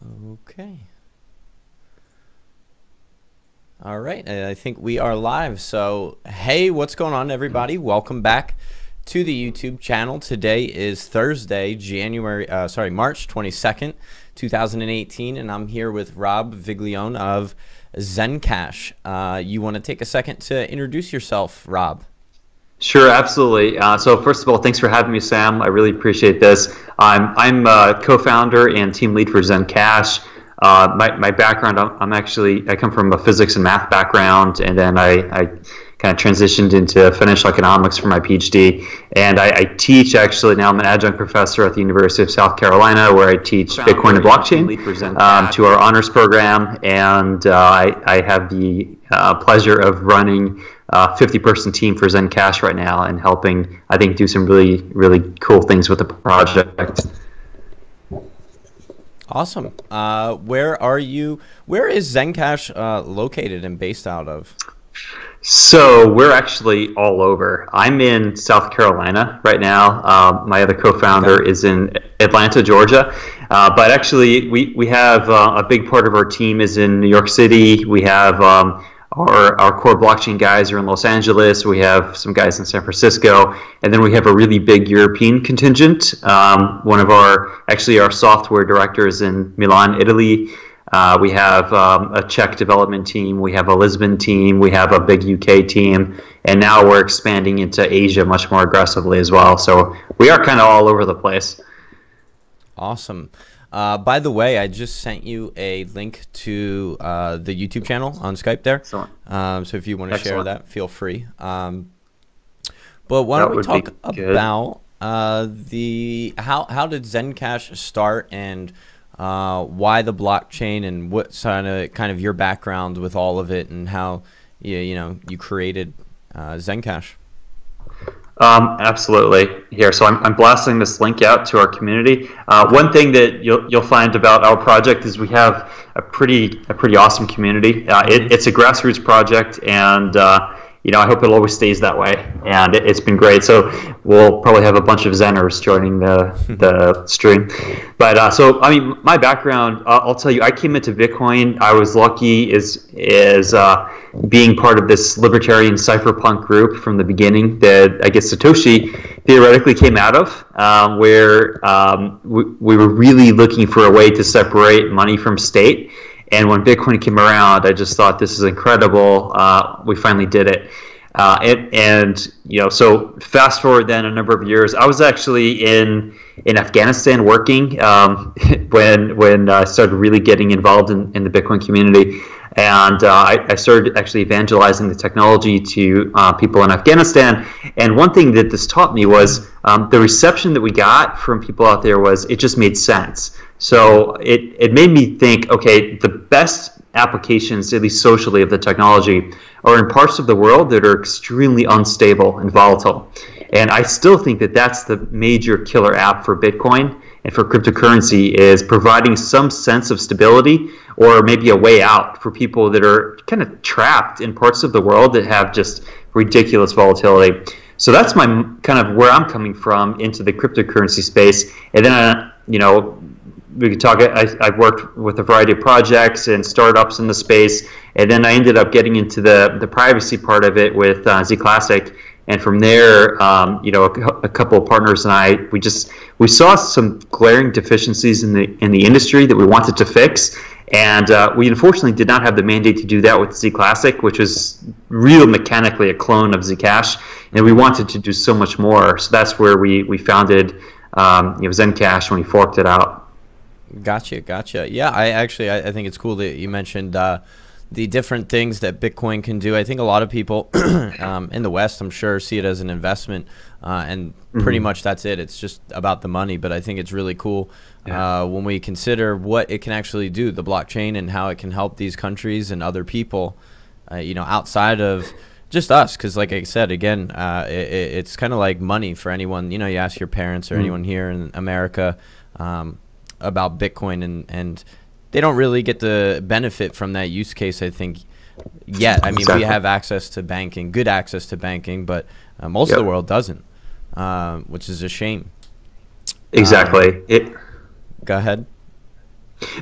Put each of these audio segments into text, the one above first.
Okay. All right. I think we are live. So, hey, what's going on, everybody? Welcome back to the YouTube channel. Today is Thursday, March 22nd, 2018, and I'm here with Rob Viglione of ZenCash. You want to take a second to introduce yourself, Rob? Sure, absolutely. So first of all, thanks for having me, Sam. I really appreciate this. I'm a co-founder and team lead for ZenCash. My background, I come from a physics and math background, and then I kind of transitioned into financial economics for my PhD. And I teach, actually, now I'm an adjunct professor at the University of South Carolina, where I teach Bitcoin and blockchain to our honors program. And I have the pleasure of running 50-person team for ZenCash right now and helping, I think, do some really, really cool things with the project. Awesome. Where are you? Where is ZenCash located and based out of? So we're actually all over. I'm in South Carolina right now. My other co-founder is in Atlanta, Georgia. But actually, we have a big part of our team is in New York City. We have our core blockchain guys are in Los Angeles. We have some guys in San Francisco, and then we have a really big European contingent. One of our software directors in Milan, Italy. We have a Czech development team. We have a Lisbon team. We have a big UK team, and now we're expanding into Asia much more aggressively as well. So we are kind of all over the place. Awesome. By the way, I just sent you a link to the YouTube channel on Skype there. So if you want to share that, feel free. But why don't we talk about how did ZenCash start, and why the blockchain, and what's kind of your background with all of it, and how you created ZenCash. Absolutely. Here, so I'm blasting this link out to our community. One thing that you'll find about our project is we have a pretty awesome community. It's a grassroots project, and I hope it always stays that way. And it's been great. So we'll probably have a bunch of Zenners joining the stream. But so I mean, my background, I'll tell you, I came into Bitcoin. I was lucky is being part of this libertarian cypherpunk group from the beginning that I guess Satoshi theoretically came out of, where we were really looking for a way to separate money from state. And when Bitcoin came around, I just thought, this is incredible. We finally did it. So fast forward then a number of years, I was actually in Afghanistan working when I started really getting involved in the Bitcoin community. And I started actually evangelizing the technology to people in Afghanistan. And one thing that this taught me was the reception that we got from people out there was, it just made sense. So it made me think, okay, the best applications, at least socially, of the technology are in parts of the world that are extremely unstable and volatile. And I still think that that's the major killer app for Bitcoin and for cryptocurrency, is providing some sense of stability, or maybe a way out for people that are kind of trapped in parts of the world that have just ridiculous volatility. So that's my kind of where I'm coming from into the cryptocurrency space. And then, we could talk. I've worked with a variety of projects and startups in the space, and then I ended up getting into the privacy part of it with Z Classic. And from there, a couple of partners and we saw some glaring deficiencies in the industry that we wanted to fix, and we unfortunately did not have the mandate to do that with Z Classic, which was real mechanically a clone of Zcash, and we wanted to do so much more. So that's where we founded ZenCash when we forked it out. Gotcha. Yeah, I think it's cool that you mentioned the different things that Bitcoin can do. I think a lot of people in the West, I'm sure, see it as an investment, and pretty much that's it. It's just about the money. But I think it's really cool when we consider what it can actually do, the blockchain, and how it can help these countries and other people, outside of just us. Because like I said, again, it's kind of like money for anyone. You ask your parents or anyone here in America about Bitcoin, and they don't really get the benefit from that use case, I think, yet. I mean, we have access to banking, good access to banking, but most of the world doesn't, which is a shame. Exactly. Go ahead.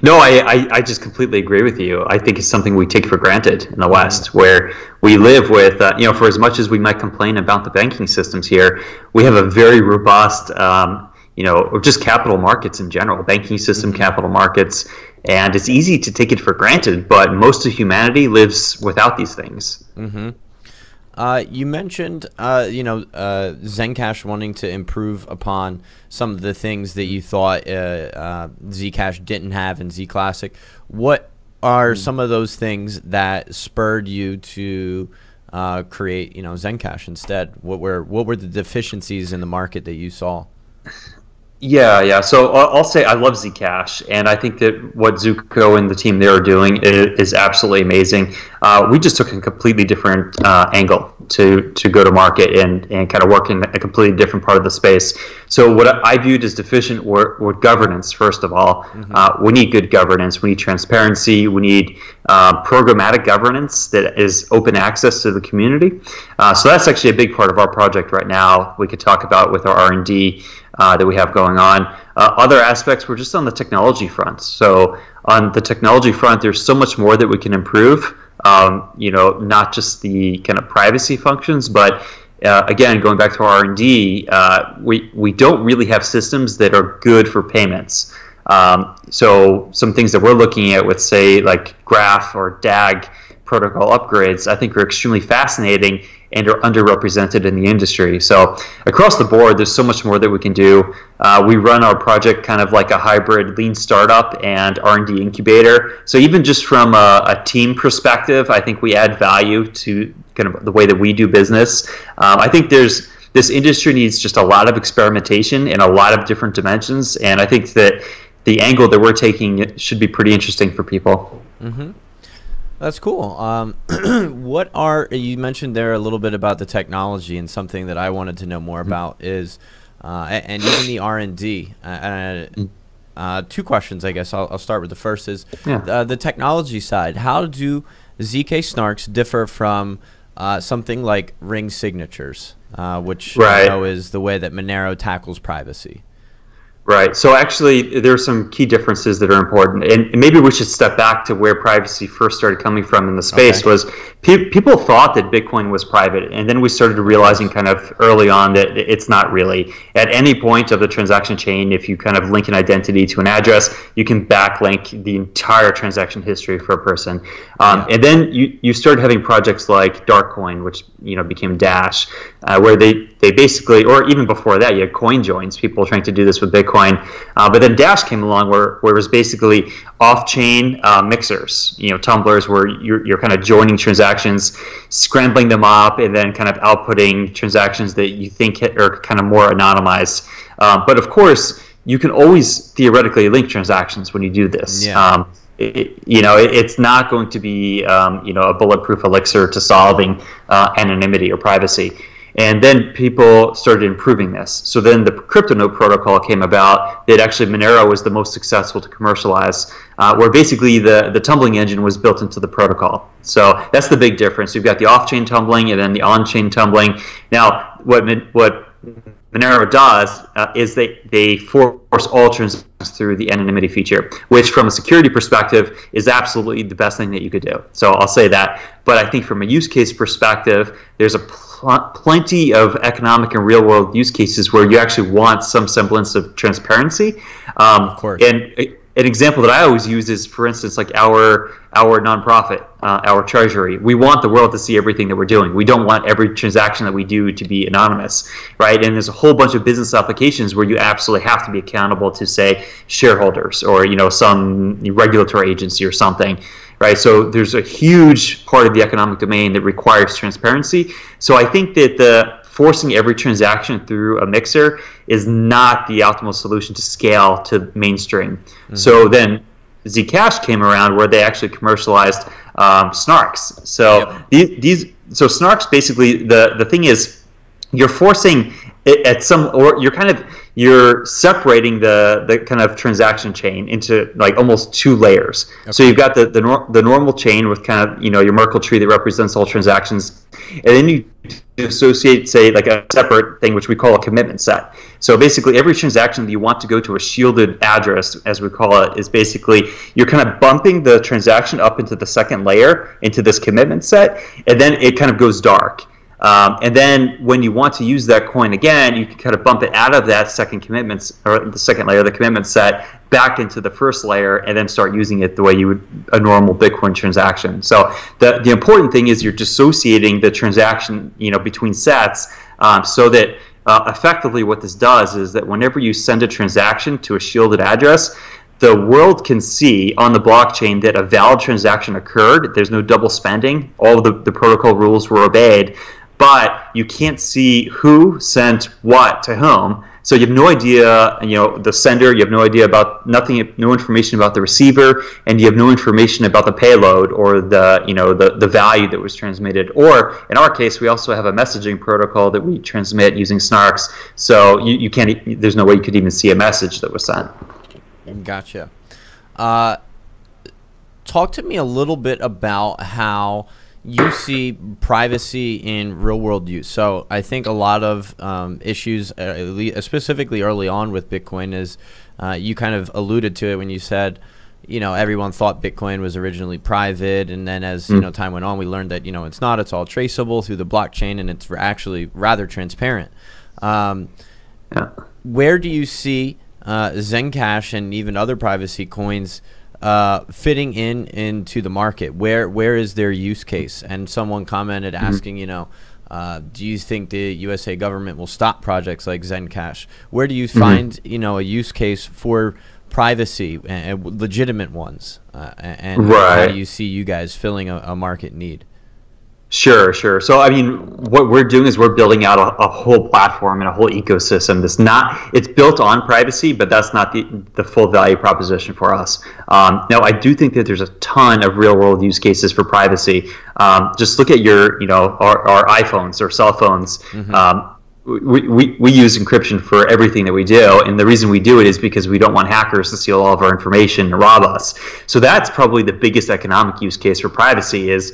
No, I just completely agree with you. I think it's something we take for granted in the West, where we live with, for as much as we might complain about the banking systems here, we have a very robust, or just capital markets in general, banking system, capital markets, and it's easy to take it for granted, but most of humanity lives without these things. You mentioned, ZenCash wanting to improve upon some of the things that you thought Zcash didn't have in Z Classic. What are some of those things that spurred you to create, ZenCash instead? What were the deficiencies in the market that you saw? Yeah. So I'll say I love Zcash, and I think that what Zuko and the team there are doing is absolutely amazing. We just took a completely different angle to go to market and kind of work in a completely different part of the space. So what I viewed as deficient were governance, first of all. We need good governance. We need transparency. We need programmatic governance that is open access to the community. So that's actually a big part of our project right now. We could talk about with our R&D that we have going on. Other aspects were just on the technology front. So on the technology front, there's so much more that we can improve. Not just the kind of privacy functions, but again, going back to our R&D, we don't really have systems that are good for payments. So some things that we're looking at with, say, like Graph or DAG protocol upgrades, I think are extremely fascinating and are underrepresented in the industry. So across the board, there's so much more that we can do. We run our project kind of like a hybrid lean startup and R&D incubator. So even just from a team perspective, I think we add value to kind of the way that we do business. I think this industry needs just a lot of experimentation in a lot of different dimensions, and I think that the angle that we're taking should be pretty interesting for people. That's cool. You mentioned there a little bit about the technology, and something that I wanted to know more about is, and even the R&D. Two questions, I guess. I'll start with the first is the technology side. How do ZK snarks differ from something like ring signatures, which I know is the way that Monero tackles privacy? Right. So actually, there are some key differences that are important, and maybe we should step back to where privacy first started coming from in the space. Was people thought that Bitcoin was private, and then we started realizing kind of early on that it's not really. At any point of the transaction chain, if you kind of link an identity to an address, you can backlink the entire transaction history for a person. And then you started having projects like Darkcoin, which became Dash, where they basically, or even before that, you had coin joins, people trying to do this with Bitcoin. But then Dash came along where it was basically off-chain mixers, tumblers, where you're kind of joining transactions, scrambling them up, and then kind of outputting transactions that you think are kind of more anonymized. But of course, you can always theoretically link transactions when you do this. It's not going to be a bulletproof elixir to solving anonymity or privacy. And then people started improving this. So then the CryptoNote protocol came about that actually Monero was the most successful to commercialize, where basically the tumbling engine was built into the protocol. So that's the big difference. You've got the off-chain tumbling and then the on-chain tumbling. Now, what Monero does is they force all transactions through the anonymity feature, which from a security perspective is absolutely the best thing that you could do. So I'll say that. But I think from a use case perspective, there's plenty of economic and real world use cases where you actually want some semblance of transparency. Of course. And an example that I always use is, for instance, like our nonprofit, our treasury. We want the world to see everything that we're doing. We don't want every transaction that we do to be anonymous, right? And there's a whole bunch of business applications where you absolutely have to be accountable to, say, shareholders or some regulatory agency or something, right? So there's a huge part of the economic domain that requires transparency. So I think that forcing every transaction through a mixer is not the optimal solution to scale to mainstream. So then Zcash came around where they actually commercialized snarks. So so snarks basically, the thing is, you're forcing it at some, or you're kind of you're separating the kind of transaction chain into like almost two layers. Okay. So you've got the normal chain with kind of, your Merkle tree that represents all transactions, and then you associate, say, like a separate thing which we call a commitment set. So basically every transaction that you want to go to a shielded address, as we call it, is basically you're kind of bumping the transaction up into the second layer, into this commitment set, and then it kind of goes dark. And then when you want to use that coin again, you can kind of bump it out of that second commitment, or the second layer of the commitment set, back into the first layer, and then start using it the way you would a normal Bitcoin transaction. So the important thing is you're dissociating the transaction, between sets, so that effectively what this does is that whenever you send a transaction to a shielded address, the world can see on the blockchain that a valid transaction occurred. There's no double spending. All of the protocol rules were obeyed. But you can't see who sent what to whom. So you have no idea, the sender, you have no idea about nothing, no information about the receiver, and you have no information about the payload or the value that was transmitted. Or in our case, we also have a messaging protocol that we transmit using snarks. So you can't, there's no way you could even see a message that was sent. Gotcha. Talk to me a little bit about how you see privacy in real world use. So I think a lot of issues, specifically early on with Bitcoin, is you kind of alluded to it when you said, everyone thought Bitcoin was originally private, and then as time went on, we learned that it's not. It's all traceable through the blockchain, and it's actually rather transparent. Where do you see ZenCash and even other privacy coins fitting into the market? Where is their use case? And someone commented asking, do you think the USA government will stop projects like ZenCash? Where do you find, a use case for privacy and legitimate ones? And how do you see you guys filling a market need? Sure. So, what we're doing is we're building out a whole platform and a whole ecosystem it's built on privacy, but that's not the full value proposition for us. Now, I do think that there's a ton of real world use cases for privacy. Just look at our iPhones or cell phones. We use encryption for everything that we do, and the reason we do it is because we don't want hackers to steal all of our information and rob us. So that's probably the biggest economic use case for privacy is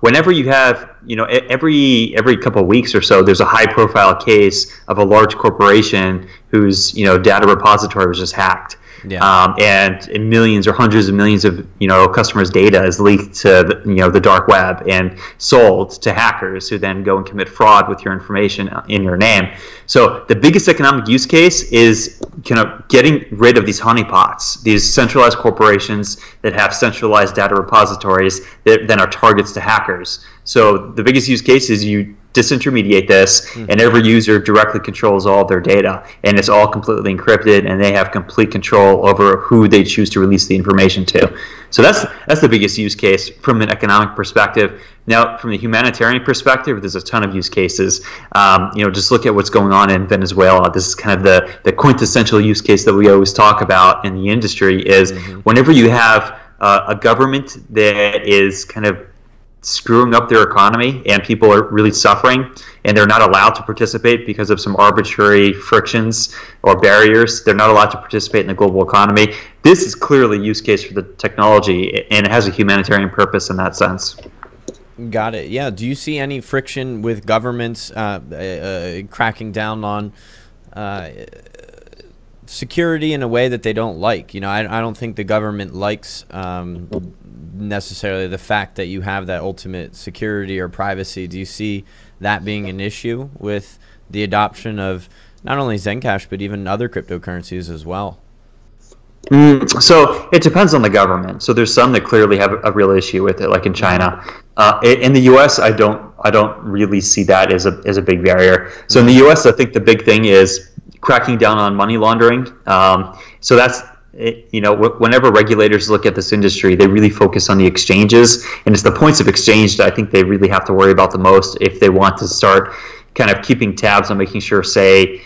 whenever you have, every couple of weeks or so, there's a high-profile case of a large corporation whose, data repository was just hacked. Yeah. And millions or hundreds of millions of customers' data is leaked to the dark web and sold to hackers who then go and commit fraud with your information in your name. So the biggest economic use case is kind of getting rid of these honeypots, these centralized corporations that have centralized data repositories that then are targets to hackers. So the biggest use case is you disintermediate this, and every user directly controls all of their data, and it's all completely encrypted, and they have complete control over who they choose to release the information to. So that's the biggest use case from an economic perspective. Now, from the humanitarian perspective, there's a ton of use cases. Just look at what's going on in Venezuela. This is kind of the quintessential use case that we always talk about in the industry is whenever you have a government that is kind of screwing up their economy and people are really suffering and they're not allowed to participate because of some arbitrary frictions or barriers. They're not allowed to participate in the global economy. This is clearly a use case for the technology, and it has a humanitarian purpose in that sense. Got it. Yeah. Do you see any friction with governments cracking down on security in a way that they don't like? I don't think the government likes necessarily the fact that you have that ultimate security or privacy. Do you see that being an issue with the adoption of not only ZenCash but even other cryptocurrencies as well? So it depends on the government. So there's some that clearly have a real issue with it, like in China. In the U.S., I don't really see that as a big barrier. So in the U.S., I think the big thing is cracking down on money laundering. So that's whenever regulators look at this industry, they really focus on the exchanges, and it's the points of exchange that I think they really have to worry about the most if they want to start kind of keeping tabs on making sure, say,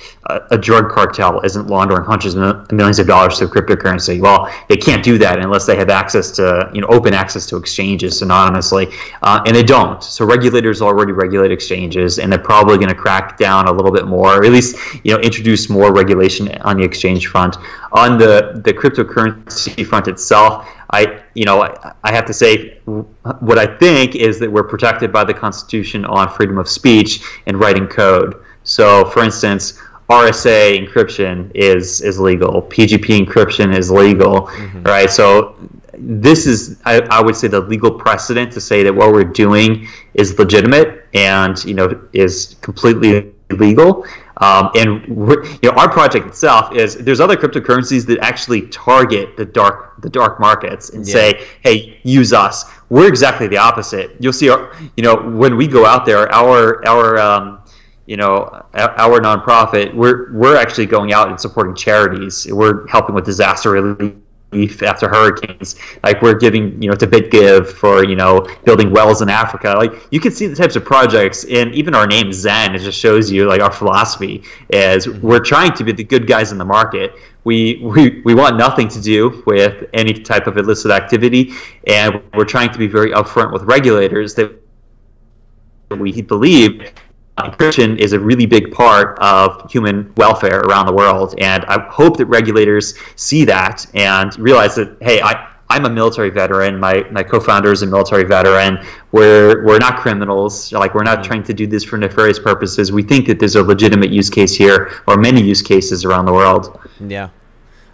a drug cartel isn't laundering hundreds of millions of dollars through cryptocurrency. Well, they can't do that unless they have access to, open access to exchanges anonymously, and they don't. So regulators already regulate exchanges, and they're probably going to crack down a little bit more, or at least, introduce more regulation on the exchange front. On the cryptocurrency front itself, I have to say, what I think is that we're protected by the Constitution on freedom of speech and writing code. So, for instance, RSA encryption is legal. PGP encryption is legal, right? So this is, I would say, the legal precedent to say that what we're doing is legitimate and, is completely legal. And our project itself is, there's other cryptocurrencies that actually target the dark markets and say, hey, use us. We're exactly the opposite. You'll see, when we go out there, our nonprofit, we're actually going out and supporting charities. We're helping with disaster relief after hurricanes. Like, we're giving, to BitGive for, building wells in Africa. Like, you can see the types of projects, and even our name ZEN, it just shows you, like, our philosophy is we're trying to be the good guys in the market. We want nothing to do with any type of illicit activity, and we're trying to be very upfront with regulators that we believe encryption is a really big part of human welfare around the world, and I hope that regulators see that and realize that, hey, I'm a military veteran. My co-founder is a military veteran. We're not criminals. Like, we're not trying to do this for nefarious purposes. We think that there's a legitimate use case here, or many use cases around the world. Yeah,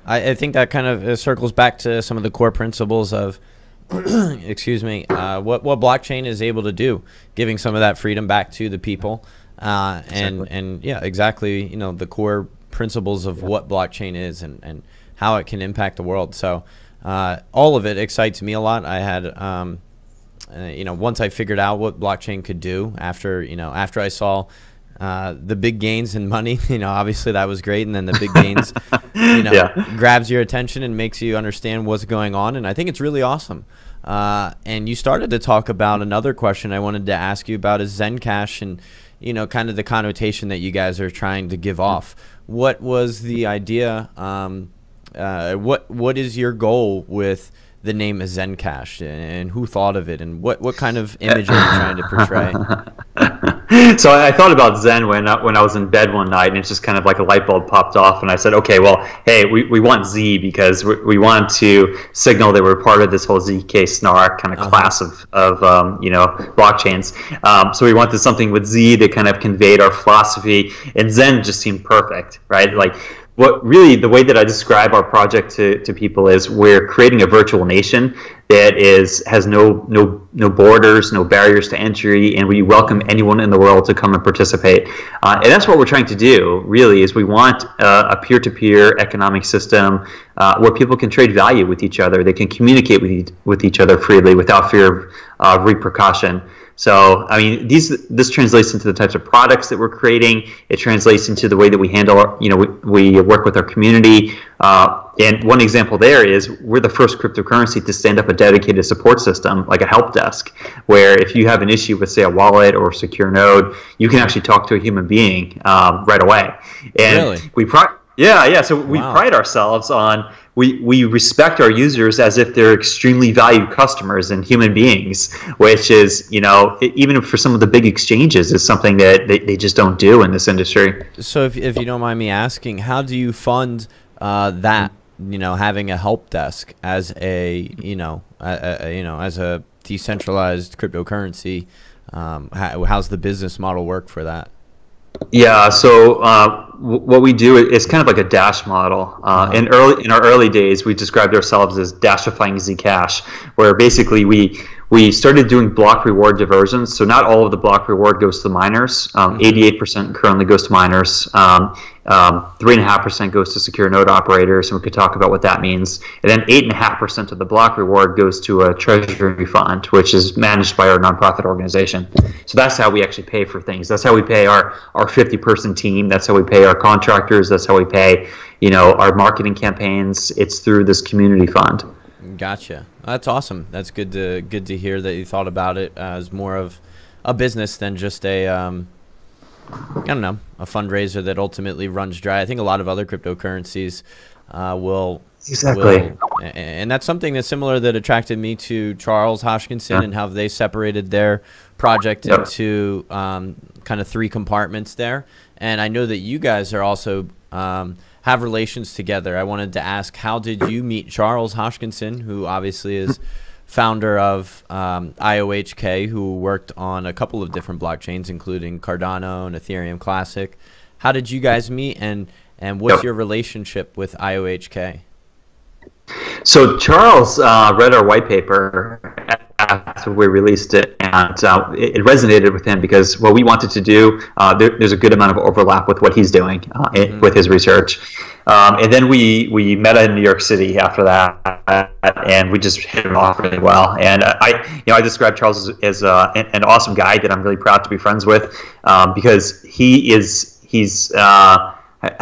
I think that kind of circles back to some of the core principles of excuse me, what blockchain is able to do, giving some of that freedom back to the people, and yeah, exactly, the core principles of what blockchain is and how it can impact the world. So all of it excites me a lot. I had once I figured out what blockchain could do, after I saw the big gains in money, obviously that was great, and then the big gains grabs your attention and makes you understand what's going on, and I think it's really awesome. And you started to talk about another question I wanted to ask you about, is ZenCash, and kind of the connotation that you guys are trying to give off. What was the idea? What is your goal with the name is ZenCash, and who thought of it, and what kind of image are you trying to portray? So I thought about Zen when I was in bed one night, and it's just kind of like a light bulb popped off, and I said, okay, well, hey, we want Z because we want to signal that we're part of this whole ZK snark kind of class of blockchains. So we wanted something with Z that kind of conveyed our philosophy, and Zen just seemed perfect, right? Like, what really, the way that I describe our project to people is, we're creating a virtual nation that has no borders, no barriers to entry, and we welcome anyone in the world to come and participate. And that's what we're trying to do, really, is we want a peer-to-peer economic system where people can trade value with each other. They can communicate with each other freely without fear of repercussion. So, I mean, this translates into the types of products that we're creating. It translates into the way that we handle we work with our community. And one example there is, we're the first cryptocurrency to stand up a dedicated support system, like a help desk, where if you have an issue with, say, a wallet or a secure node, you can actually talk to a human being right away. And really? So we pride ourselves on, we respect our users as if they're extremely valued customers and human beings, which is, even for some of the big exchanges, is something that they just don't do in this industry. So if you don't mind me asking, how do you fund that, having a help desk as a decentralized cryptocurrency? How's the business model work for that? Yeah, so what we do is kind of like a Dash model. In our early days, we described ourselves as Dashifying Zcash, where basically we started doing block reward diversions. So not all of the block reward goes to miners. 88% currently goes to miners. 3.5% goes to secure node operators, and we could talk about what that means. And then 8.5% of the block reward goes to a treasury fund, which is managed by our nonprofit organization. So that's how we actually pay for things. That's how we pay our 50-person team. That's how we pay our contractors. That's how we pay, our marketing campaigns. It's through this community fund. Gotcha. That's awesome. That's good to hear that you thought about it as more of a business than just a I don't know, a fundraiser that ultimately runs dry. I think a lot of other cryptocurrencies will. Exactly. And that's something that's similar that attracted me to Charles Hoskinson and how they separated their project into kind of 3 compartments there. And I know that you guys are also have relations together. I wanted to ask, how did you meet Charles Hoskinson, who obviously is founder of IOHK, who worked on a couple of different blockchains, including Cardano and Ethereum Classic. How did you guys meet, and what's your relationship with IOHK? So Charles read our white paper after we released it, and it resonated with him because what we wanted to do, there's a good amount of overlap with what he's doing with his research. And then we met in New York City after that, and we just hit it off really well. And I describe Charles as an awesome guy that I'm really proud to be friends with, because he's how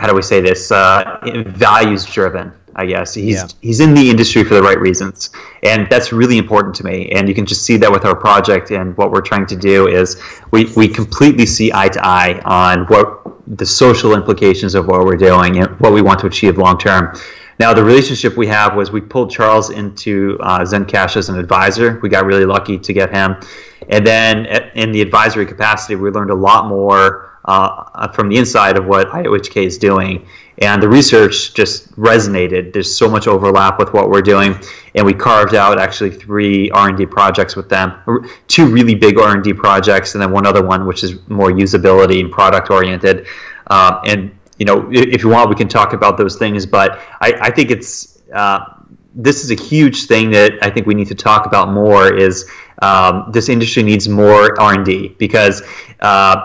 do we say this, values driven. I guess he's in the industry for the right reasons, and that's really important to me. And you can just see that with our project, and what we're trying to do is we completely see eye to eye on what the social implications of what we're doing and what we want to achieve long term. Now, the relationship we have was we pulled Charles into ZenCash as an advisor. We got really lucky to get him, and then in the advisory capacity, we learned a lot more from the inside of what IOHK is doing. And the research just resonated. There's so much overlap with what we're doing, and we carved out actually 3 R&D projects with them. 2 really big R&D projects, and then one other one which is more usability and product oriented. And if you want, we can talk about those things. But I think it's this is a huge thing that I think we need to talk about more. Is this industry needs more R&D, because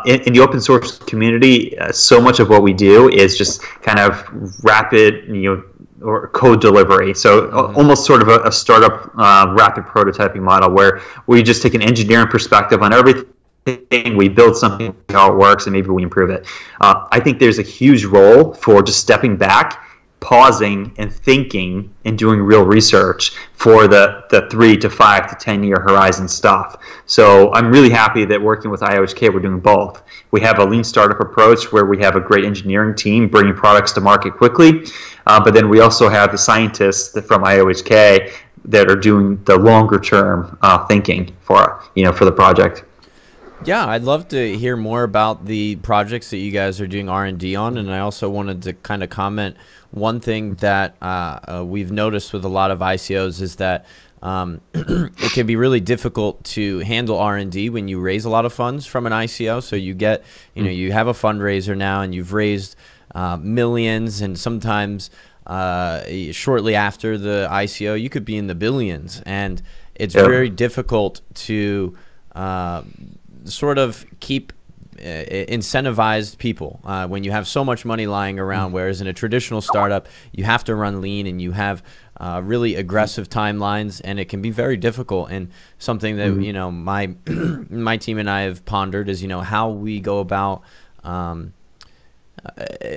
in the open source community, so much of what we do is just kind of rapid, or code delivery. So almost sort of a startup rapid prototyping model, where we just take an engineering perspective on everything. We build something, how it works, and maybe we improve it. I think there's a huge role for just stepping back, pausing and thinking and doing real research for the 3 to 5 to 10 year horizon stuff. So I'm really happy that working with IOHK, we're doing both. We have a lean startup approach where we have a great engineering team bringing products to market quickly, but then we also have the scientists from IOHK that are doing the longer term thinking for the project. Yeah, I'd love to hear more about the projects that you guys are doing R&D on, and I also wanted to kind of comment. One thing that we've noticed with a lot of ICOs is that it can be really difficult to handle R&D when you raise a lot of funds from an ICO. So you get, you have a fundraiser now, and you've raised millions, and sometimes shortly after the ICO, you could be in the billions, and it's very difficult to sort of keep incentivized people when you have so much money lying around, whereas in a traditional startup you have to run lean and you have really aggressive timelines, and it can be very difficult. And something that my team and I have pondered is how we go about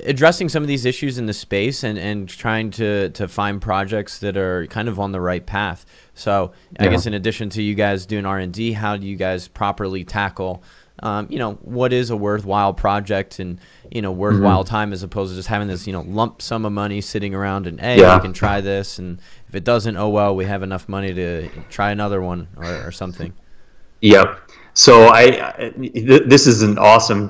addressing some of these issues in the space, and trying to find projects that are kind of on the right path. So I guess in addition to you guys doing R&D, how do you guys properly tackle what is a worthwhile project and worthwhile time, as opposed to just having this lump sum of money sitting around and we can try this, and if it doesn't, oh well, we have enough money to try another one or something. Yep. So this is an awesome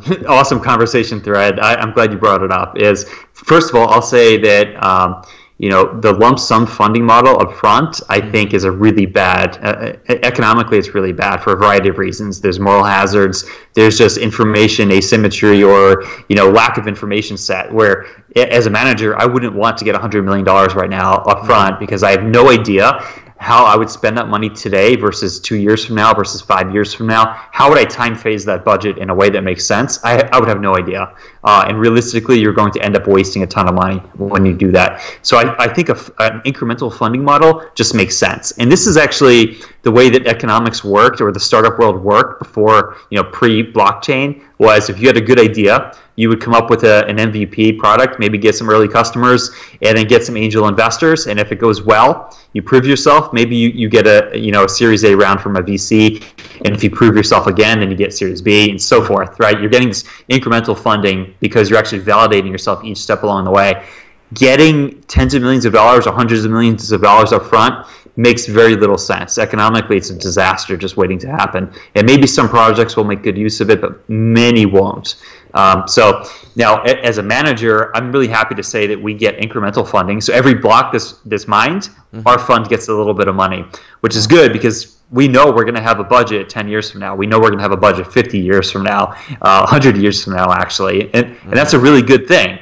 conversation thread. I'm glad you brought it up. Is first of all, I'll say that the lump sum funding model up front, I think, is a really bad, economically it's really bad for a variety of reasons. There's moral hazards, there's just information asymmetry, or lack of information set, where as a manager I wouldn't want to get $100 million right now up front, because I have no idea how I would spend that money today versus 2 years from now versus 5 years from now. How would I time phase that budget in a way that makes sense? I would have no idea. and realistically, you're going to end up wasting a ton of money when you do that. So I think an incremental funding model just makes sense. And this is actually the way that economics worked, or the startup world worked before, pre-blockchain, was if you had a good idea, you would come up with an MVP product, maybe get some early customers, and then get some angel investors. And if it goes well, you prove yourself. Maybe you get a Series A round from a VC, and if you prove yourself again, then you get Series B, and so forth. Right? You're getting this incremental funding because you're actually validating yourself each step along the way. Getting tens of millions of dollars or hundreds of millions of dollars up front makes very little sense. Economically, it's a disaster just waiting to happen. And maybe some projects will make good use of it, but many won't. So now, as a manager, I'm really happy to say that we get incremental funding. So every block this mined, our fund gets a little bit of money, which is good because we know we're going to have a budget 10 years from now. We know we're going to have a budget 50 years from now, 100 years from now, actually. And that's a really good thing.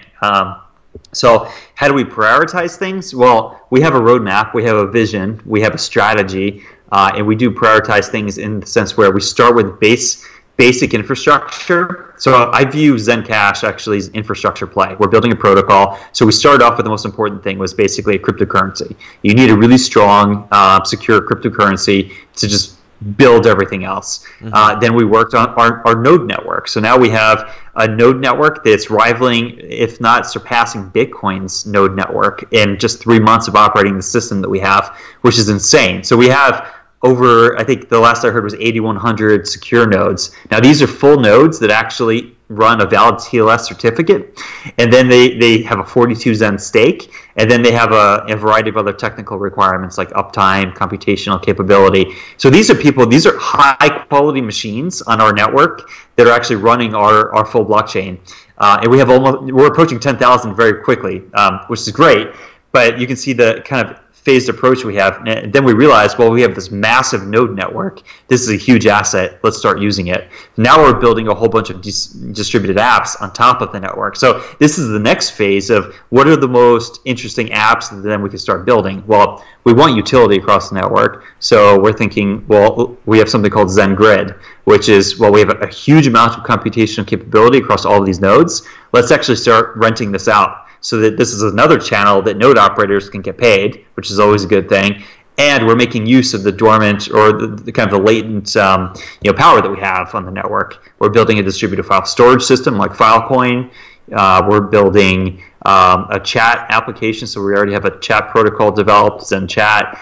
So how do we prioritize things? Well, we have a roadmap, we have a vision, we have a strategy, and we do prioritize things in the sense where we start with basic infrastructure. So I view ZenCash actually as infrastructure play. We're building a protocol. So we started off with the most important thing was basically a cryptocurrency. You need a really strong, secure cryptocurrency to just build everything else. Then we worked on our node network. So now we have a node network that's rivaling, if not surpassing, Bitcoin's node network in just 3 months of operating the system that we have, which is insane. So we have over, I think the last I heard was 8,100 secure nodes. Now these are full nodes that actually run a valid TLS certificate, and then they have a 42 Zen stake, and then they have a variety of other technical requirements like uptime, computational capability. So these are high quality machines on our network that are actually running our full blockchain, and we're approaching 10,000 very quickly, which is great. But you can see the kind of phased approach we have, and then we realized, well, we have this massive node network. This is a huge asset. Let's start using it. Now we're building a whole bunch of distributed apps on top of the network. So this is the next phase of what are the most interesting apps that then we can start building. Well, we want utility across the network. So we're thinking, well, we have something called Zen Grid, which is, well, we have a huge amount of computational capability across all of these nodes. Let's actually start renting this out, so that this is another channel that node operators can get paid, which is always a good thing. And we're making use of the dormant or the kind of the latent power that we have on the network. We're building a distributed file storage system like Filecoin. We're building a chat application, so we already have a chat protocol developed, ZenChat.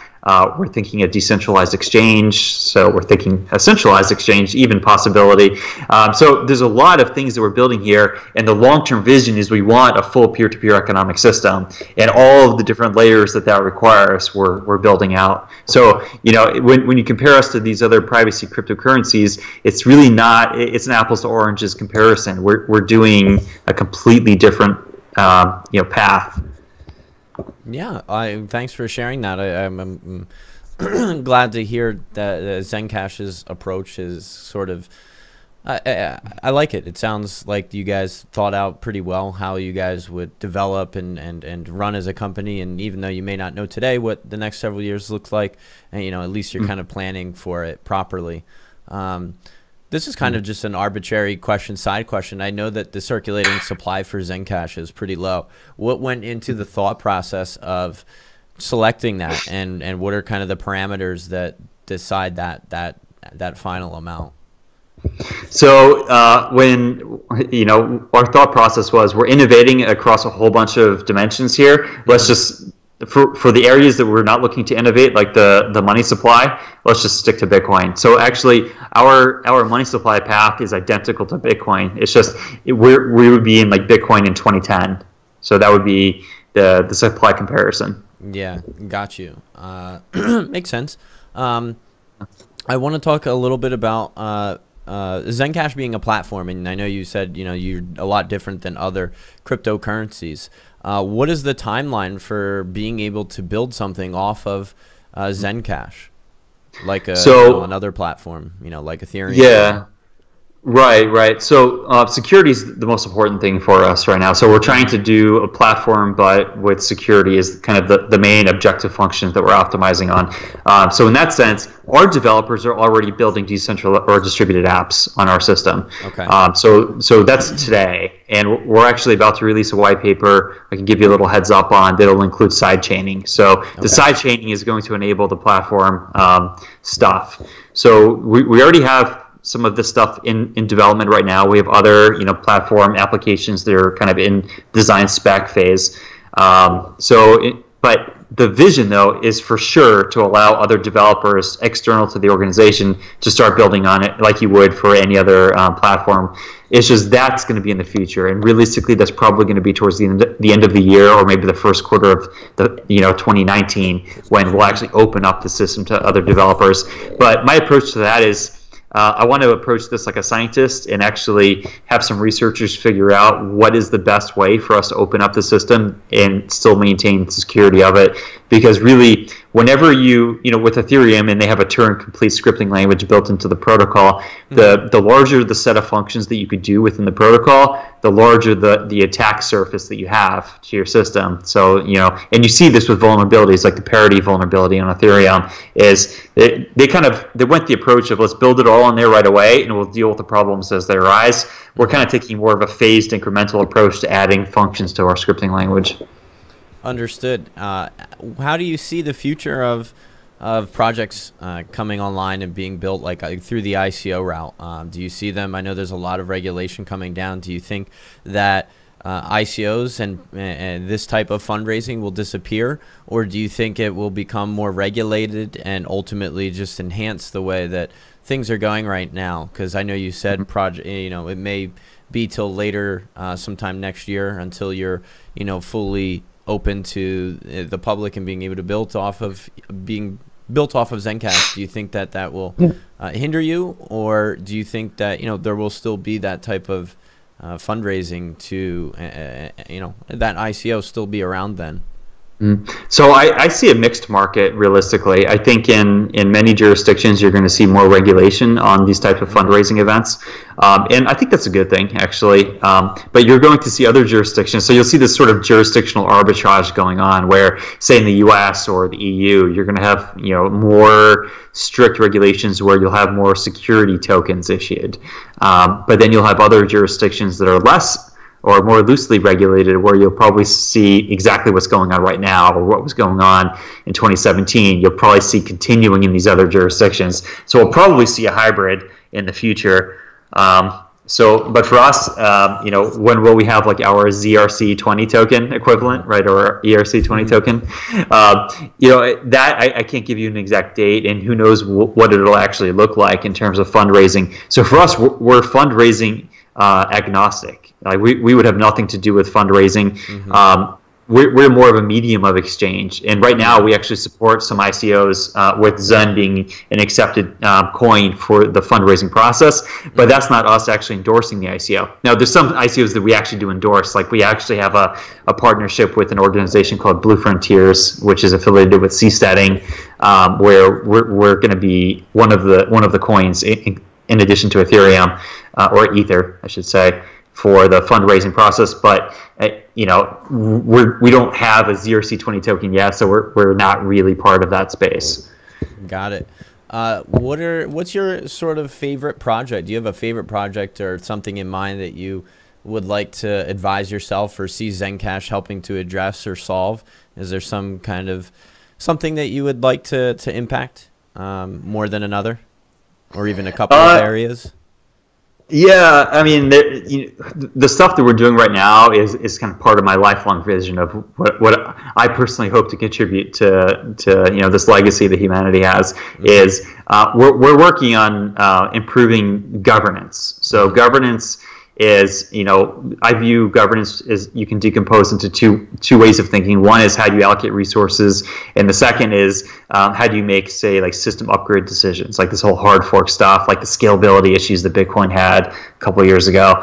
We're thinking a decentralized exchange, so we're thinking a centralized exchange, even possibility. So there's a lot of things that we're building here, and the long-term vision is we want a full peer-to-peer economic system, and all of the different layers that requires, we're building out. So when you compare us to these other privacy cryptocurrencies, it's really not. It's an apples to oranges comparison. We're doing a completely different path. Yeah, thanks for sharing that. I'm glad to hear that ZenCash's approach is sort of. I like it. It sounds like you guys thought out pretty well how you guys would develop and run as a company. And even though you may not know today what the next several years looks like, and, at least you're kind of planning for it properly. This is kind of just an arbitrary side question. I know that the circulating supply for ZenCash is pretty low. What went into the thought process of selecting that, and what are kind of the parameters that decide that final amount? So when our thought process was, we're innovating across a whole bunch of dimensions here. Let's just for the areas that we're not looking to innovate, like the money supply, let's just stick to Bitcoin. So actually, our money supply path is identical to Bitcoin. It's just we would be in like Bitcoin in 2010. So that would be the supply comparison. Yeah, got you. Makes sense. I want to talk a little bit about ZenCash being a platform, and I know you said you're a lot different than other cryptocurrencies. What is the timeline for being able to build something off of ZenCash, like another platform, like Ethereum? Yeah. Right. So security is the most important thing for us right now. So we're trying to do a platform, but with security is kind of the main objective function that we're optimizing on. So in that sense, our developers are already building decentralized or distributed apps on our system. Okay. So that's today, and we're actually about to release a white paper. I can give you a little heads up on that'll include side chaining. So the side chaining is going to enable the platform stuff. So we already have some of this stuff in development right now. We have other platform applications that are kind of in design spec phase. But the vision though is for sure to allow other developers external to the organization to start building on it like you would for any other platform. It's just that's going to be in the future, and realistically, that's probably going to be towards the end of the year, or maybe the first quarter of 2019, when we'll actually open up the system to other developers. But my approach to that is, I want to approach this like a scientist and actually have some researchers figure out what is the best way for us to open up the system and still maintain the security of it. Because really, whenever with Ethereum, and they have a Turing-complete scripting language built into the protocol, the larger the set of functions that you could do within the protocol, the larger the attack surface that you have to your system. So, and you see this with vulnerabilities, like the parity vulnerability on Ethereum, is they went the approach of, let's build it all in there right away, and we'll deal with the problems as they arise. We're kind of taking more of a phased, incremental approach to adding functions to our scripting language. Understood. How do you see the future of projects coming online and being built like through the ICO route? Do you see them? I know there's a lot of regulation coming down. Do you think that ICOs and this type of fundraising will disappear, or do you think it will become more regulated and ultimately just enhance the way that things are going right now? Because I know you said it may be till later, sometime next year, until you're fully open to the public and being able to build off of ZenCash. Do you think that will hinder you, or do you think that there will still be that type of fundraising to that ICO still be around then? So I see a mixed market realistically. I think in many jurisdictions you're going to see more regulation on these types of fundraising events, and I think that's a good thing actually. But you're going to see other jurisdictions, so you'll see this sort of jurisdictional arbitrage going on, where, say in the U.S. or the EU, you're going to have more strict regulations where you'll have more security tokens issued, but then you'll have other jurisdictions that are less or more loosely regulated, where you'll probably see exactly what's going on right now, or what was going on in 2017. You'll probably see continuing in these other jurisdictions. So we'll probably see a hybrid in the future. But for us, when will we have like our ZRC20 token equivalent, right, or ERC20 token? That I can't give you an exact date, and who knows what it'll actually look like in terms of fundraising. So for us, we're fundraising agnostic. Like we would have nothing to do with fundraising. We're more of a medium of exchange, and right now we actually support some ICOs, with ZEN being an accepted coin for the fundraising process. But that's not us actually endorsing the ICO. Now, there's some ICOs that we actually do endorse. Like we actually have a partnership with an organization called Blue Frontiers, which is affiliated with seasteading, where we're going to be one of the coins in addition to Ethereum, or Ether, I should say, for the fundraising process. But we don't have a ZRC20 token yet, so we're not really part of that space. Got it. What's your sort of favorite project? Do you have a favorite project or something in mind that you would like to advise yourself or see ZenCash helping to address or solve? Is there some kind of something that you would like to impact more than another, or even a couple of areas? Yeah, I mean, the stuff that we're doing right now is kind of part of my lifelong vision of what I personally hope to contribute to this legacy that humanity has. Is we're working on improving governance. So governance is, I view governance as you can decompose into two ways of thinking. One is how do you allocate resources, and the second is how do you make, say, like system upgrade decisions, like this whole hard fork stuff, like the scalability issues that Bitcoin had a couple of years ago.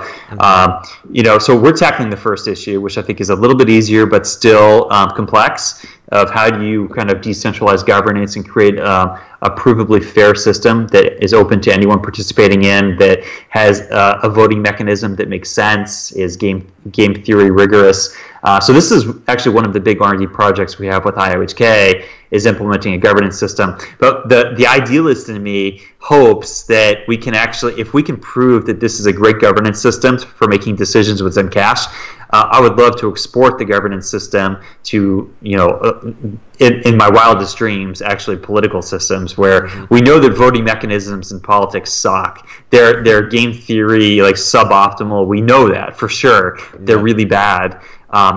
So we're tackling the first issue, which I think is a little bit easier but still complex. of how do you kind of decentralize governance and create a provably fair system that is open to anyone participating in, that has a voting mechanism that makes sense, is game theory rigorous. So this is actually one of the big R&D projects we have with IOHK, is implementing a governance system. But the idealist in me hopes that we can actually, if we can prove that this is a great governance system for making decisions with ZenCash, I would love to export the governance system to, in my wildest dreams, actually political systems where we know that voting mechanisms in politics suck. They're game theory, like suboptimal. We know that for sure. They're really bad.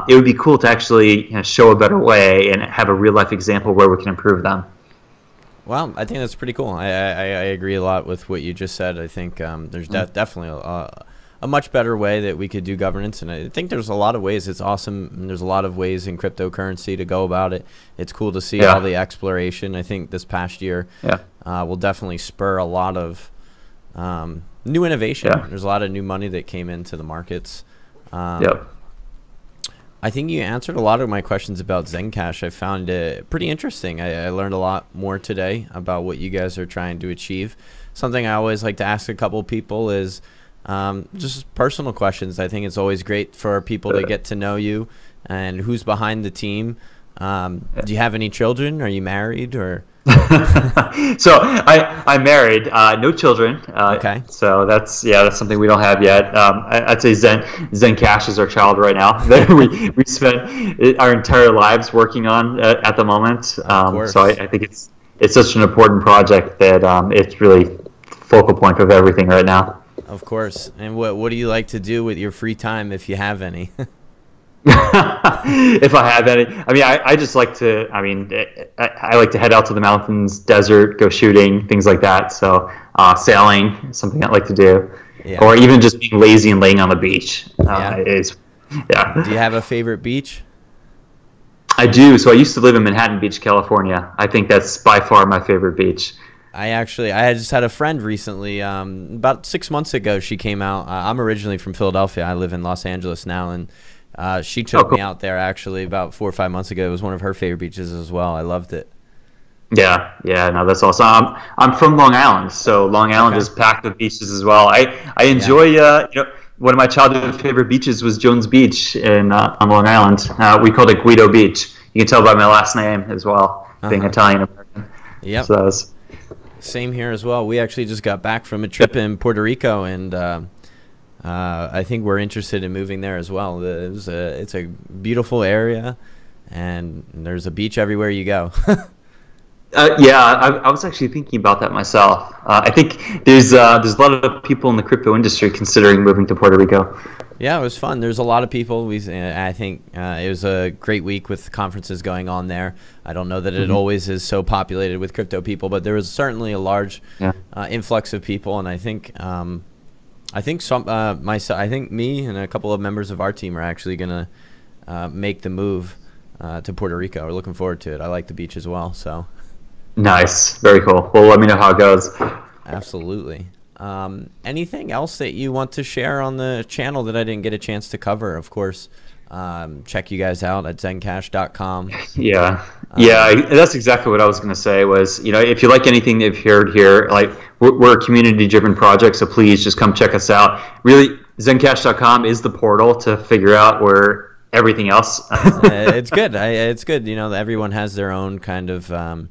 It would be cool to actually show a better way and have a real life example where we can improve them. Well, I think that's pretty cool. I agree a lot with what you just said. I think there's definitely a much better way that we could do governance, and I think there's a lot of ways. It's awesome, and there's a lot of ways in cryptocurrency to go about it. It's cool to see all the exploration. I think this past year will definitely spur a lot of new innovation. There's a lot of new money that came into the markets. I think you answered a lot of my questions about ZenCash. I found it pretty interesting. I learned a lot more today about what you guys are trying to achieve. Something I always like to ask a couple people is just personal questions. I think it's always great for people to get to know you and who's behind the team. Do you have any children? Are you married or? So I'm married, no children. Okay. So that's something we don't have yet. I'd say ZenCash is our child right now. we spent our entire lives working on at the moment. So I think it's such an important project that it's really focal point of everything right now. Of course. And what do you like to do with your free time if you have any? If I have any, I just like to. I like to head out to the mountains, desert, go shooting, things like that. So sailing, something I like to do, or even just being lazy and laying on the beach. Do you have a favorite beach? I do. So I used to live in Manhattan Beach, California. I think that's by far my favorite beach. I just had a friend recently, about 6 months ago. She came out. I'm originally from Philadelphia. I live in Los Angeles now, and she took me out there actually about 4 or 5 months ago. It was one of her favorite beaches as well. I loved it. Yeah, no, that's awesome. I'm from Long Island, so Long Island is packed with beaches as well. I enjoy, one of my childhood favorite beaches was Jones Beach on Long Island. We called it Guido Beach. You can tell by my last name as well, being Italian American. Yep. So same here as well. We actually just got back from a trip in Puerto Rico, and I think we're interested in moving there as well. It's a beautiful area, and there's a beach everywhere you go. I was actually thinking about that myself. I think there's a lot of people in the crypto industry considering moving to Puerto Rico. Yeah, it was fun. There's a lot of people. I think it was a great week with conferences going on there. I don't know that it always is so populated with crypto people, but there was certainly a large influx of people, and I think me and a couple of members of our team are actually going to make the move to Puerto Rico. We're looking forward to it. I like the beach as well. So nice, very cool. Well, let me know how it goes. Absolutely. Anything else that you want to share on the channel that I didn't get a chance to cover? Of course, check you guys out at zencash.com. Yeah, that's exactly what I was going to say was, if you like anything they've heard here, like we're a community-driven project, so please just come check us out. Really, zencash.com is the portal to figure out where everything else. It's good. It's good. Everyone has their own kind of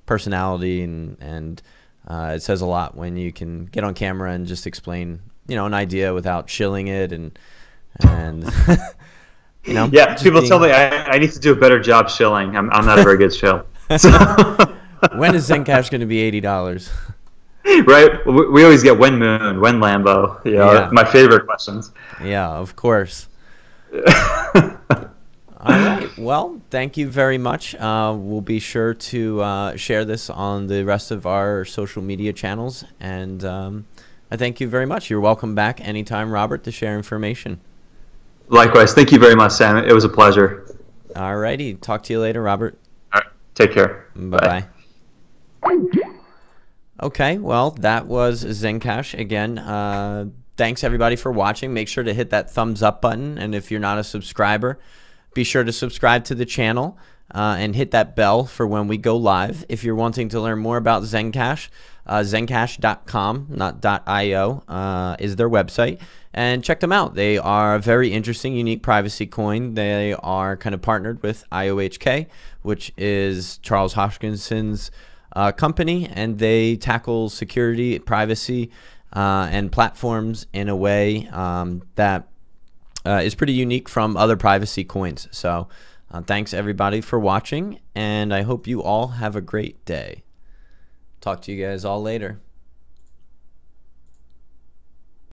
personality, and it says a lot when you can get on camera and just explain, an idea without shilling it and Yeah, people tell me I need to do a better job shilling. I'm not a very good shill. When is ZenCash going to be $80? Right? We always get when Moon, when Lambo. My favorite questions. Yeah, of course. All right. Well, thank you very much. We'll be sure to share this on the rest of our social media channels. And I thank you very much. You're welcome back anytime, Robert, to share information. Likewise. Thank you very much, Sam. It was a pleasure. All righty. Talk to you later, Robert. All right. Take care. Bye-bye. Okay. Well, that was ZenCash. Again, thanks, everybody, for watching. Make sure to hit that thumbs up button. And if you're not a subscriber, be sure to subscribe to the channel. and hit that bell for when we go live. If you're wanting to learn more about ZenCash, ZenCash.com, not .io, is their website. And check them out. They are a very interesting, unique privacy coin. They are kind of partnered with IOHK, which is Charles Hoskinson's company, and they tackle security, privacy, and platforms in a way that is pretty unique from other privacy coins. So thanks everybody for watching, and I hope you all have a great day. Talk to you guys all later.